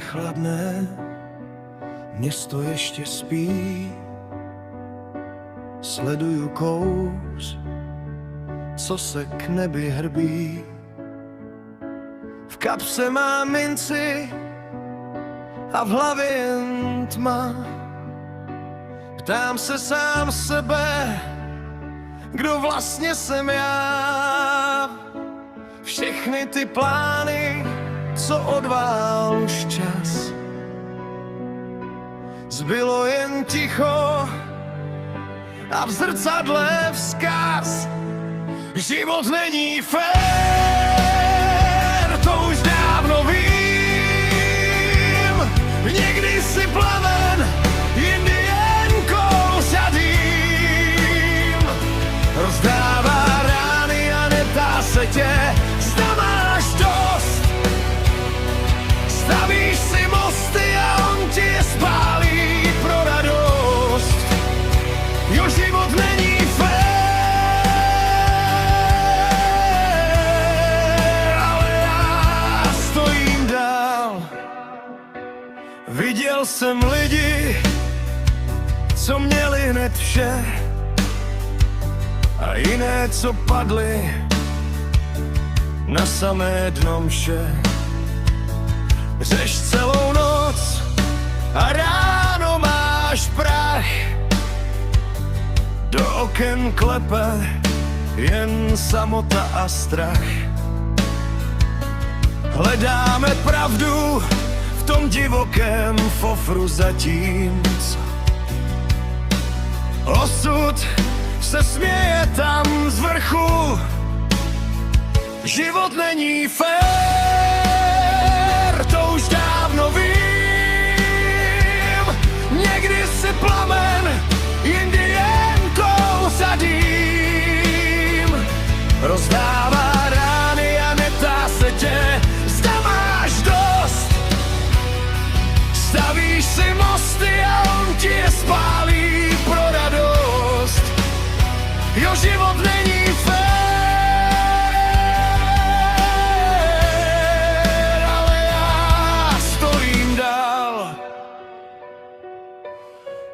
chladné, město ještě spí. Sleduju kous, co se k nebi hrbí. V kapse mám minci a v hlavě jen tma. Ptám se sám sebe, kdo vlastně jsem já. Všechny ty plány, co odvál už čas, zbylo jen ticho a v zrcadle vzkaz. Život není fér, to už dávno vím. Někdy si plamen, jindy jen kous a dým. Rozdává rány a neptá se tě, zda máš dost. Stavíš si mosty a on ti je spálí pro radost. Jo, život není fér, ale já stojím dál. Viděl jsem lidi, co měli hned vše, a jiné, co padly na samé dno mše. Řeš celou noc a ráno máš prach. Do oken klepe jen samota a strach. Hledáme pravdu v tom divokém fofru zatímco osud se směje tam z vrchu. Život není fér, to už dávno vím. Někdy si plamen, jindy jen kous a dým. Rozdává rány a neptá se tě, zda máš dost. Stavíš si mosty a on ti je spálí pro radost. Jo, život není fér, ale já stojím dál.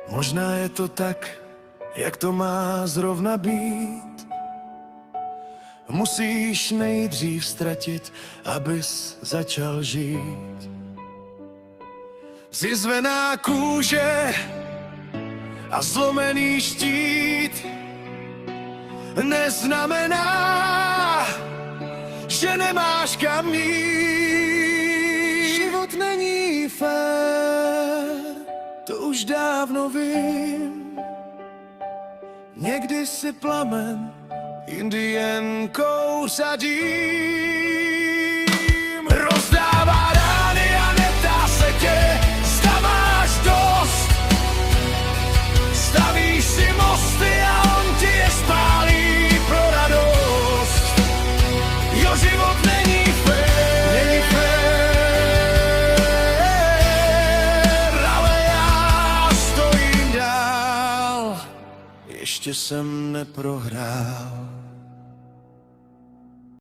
Možná je to tak, jak to má zrovna být. Musíš nejdřív ztratit, abys začal žít. Zjizvená kůže a zlomený štít neznamená, že nemáš kam jít. Život není fér, to už dávno vím. Někdy si plamen, jindy jen kous a dým. Rozdává rány a neptá se tě, zda máš dost. Stavíš si mosty a on ti je spálí pro radost. Jo, život není fér, ale já stojím dál. Ještě jsem neprohrál.